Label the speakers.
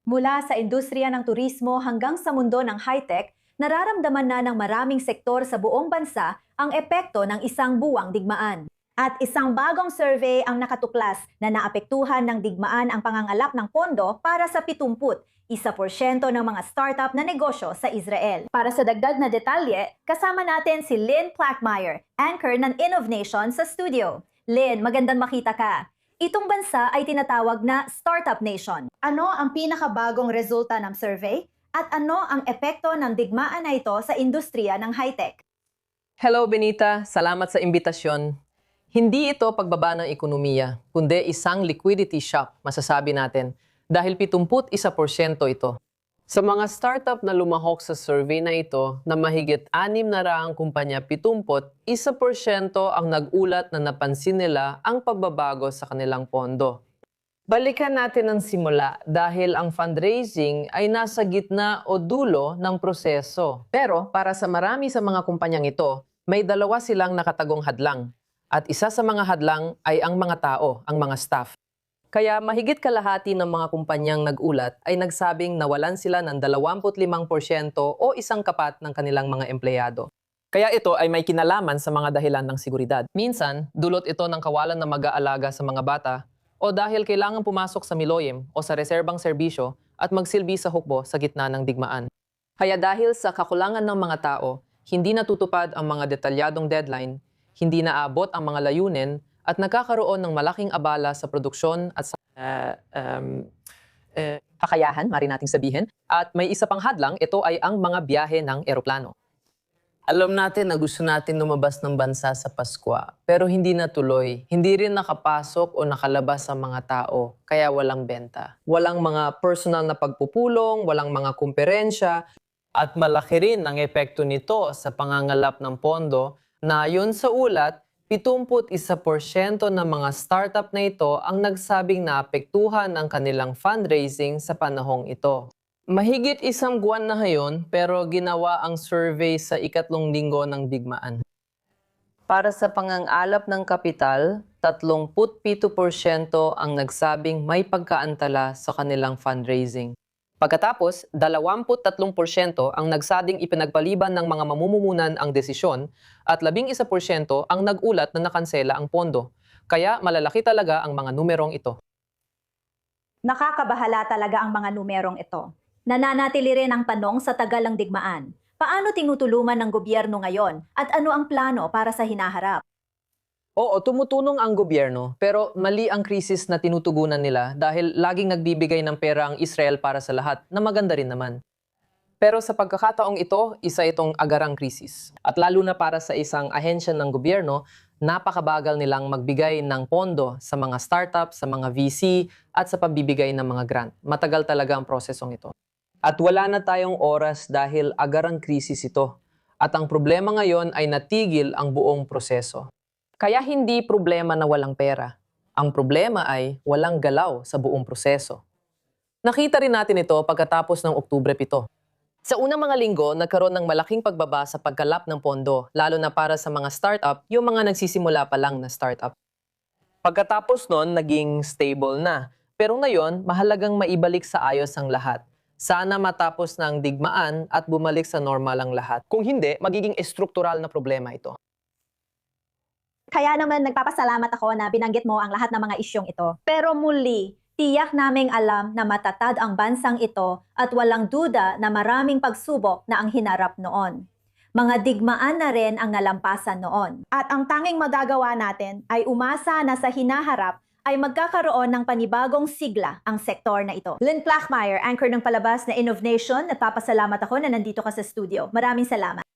Speaker 1: Mula sa industriya ng turismo hanggang sa mundo ng high-tech, nararamdaman na ng maraming sektor sa buong bansa ang epekto ng isang buwang digmaan. At isang bagong survey ang nakatuklas na naapektuhan ng digmaan ang pangangalap ng pondo para sa 71% ng mga startup na negosyo sa Israel. Para sa dagdag na detalye, kasama natin si Lynn Plackmeyer, anchor ng Innovation sa studio. Lynn, magandang makita ka. Itong bansa ay tinatawag na Startup Nation. Ano ang pinakabagong resulta ng survey? At ano ang epekto ng digmaan na ito sa industriya ng high-tech?
Speaker 2: Hello Benita, salamat sa imbitasyon. Hindi ito pagbaba ng ekonomiya, kundi isang liquidity shock, masasabi natin, dahil 71% ito. Sa mga startup na lumahok sa survey na ito, na mahigit 6 na raang kumpanya 71% ang nag-ulat na napansin nila ang pagbabago sa kanilang pondo. Balikan natin ang simula dahil ang fundraising ay nasa gitna o dulo ng proseso. Pero para sa marami sa mga kumpanyang ito, may dalawa silang nakatagong hadlang. At isa sa mga hadlang ay ang mga tao, ang mga staff. Kaya mahigit kalahati ng mga kumpanyang nag-ulat ay nagsabing nawalan sila ng 25% o isang kapat ng kanilang mga empleyado. Kaya ito ay may kinalaman sa mga dahilan ng seguridad. Minsan, dulot ito ng kawalan na mag-aalaga sa mga bata o dahil kailangan pumasok sa Miloyem o sa reserbang serbisyo at magsilbi sa hukbo sa gitna ng digmaan. Kaya dahil sa kakulangan ng mga tao, hindi natutupad ang mga detalyadong deadline, hindi naabot ang mga layunin, at nagkakaroon ng malaking abala sa produksyon at sa kakayahan, mari nating sabihin. At may isa pang hadlang, ito ay ang mga biyahe ng eroplano. Alam natin na gusto natin lumabas ng bansa sa Pasko, pero hindi natuloy. Hindi rin nakapasok o nakalabas ang mga tao, kaya walang benta. Walang mga personal na pagpupulong, walang mga kumperensya, at malaki rin ang epekto nito sa pangangalap ng pondo na ayon sa ulat, 71% ng mga startup na ito ang nagsabing naapektuhan ang kanilang fundraising sa panahong ito. Mahigit isang buwan na ngayon pero ginawa ang survey sa ikatlong linggo ng digmaan. Para sa pangangalap ng kapital, 37% ang nagsabing may pagkaantala sa kanilang fundraising. Pagkatapos, 23% ang nagsabing ipinagpaliban ng mga mamumuhunan ang desisyon at 11% ang nag-ulat na nakansela ang pondo. Kaya malalaki talaga ang mga numerong ito.
Speaker 1: Nakakabahala talaga ang mga numerong ito. Nananatili rin ang tanong sa tagal ng digmaan. Paano tinutulungan ng gobyerno ngayon at ano ang plano para sa hinaharap?
Speaker 2: Oo, tumutulong ang gobyerno pero mali ang krisis na tinutugunan nila dahil laging nagbibigay ng pera ang Israel para sa lahat na maganda rin naman. Pero sa pagkakataong ito, isa itong agarang krisis. At lalo na para sa isang ahensya ng gobyerno, napakabagal nilang magbigay ng pondo sa mga startup, sa mga VC at sa pagbibigay ng mga grant. Matagal talaga ang prosesong ito. At wala na tayong oras dahil agarang krisis ito. At ang problema ngayon ay natigil ang buong proseso. Kaya hindi problema na walang pera. Ang problema ay walang galaw sa buong proseso. Nakita rin natin ito pagkatapos ng Oktubre 7. Sa unang mga linggo, nagkaroon ng malaking pagbaba sa pagkalap ng pondo, lalo na para sa mga startup, yung mga nagsisimula pa lang na startup. Pagkatapos nun, naging stable na. Pero ngayon, mahalagang maibalik sa ayos ang lahat. Sana matapos ng digmaan at bumalik sa normal ang lahat. Kung hindi, magiging estruktural na problema ito.
Speaker 1: Kaya naman nagpapasalamat ako na binanggit mo ang lahat ng mga isyong ito. Pero muli, tiyak naming alam na matatag ang bansang ito at walang duda na maraming pagsubok na ang hinarap noon. Mga digmaan na rin ang nalampasan noon. At ang tanging magagawa natin ay umasa na sa hinaharap ay magkakaroon ng panibagong sigla ang sektor na ito. Lynn Plackmeyer, anchor ng palabas na Innovation, nagpapasalamat ako na nandito ka sa studio. Maraming salamat.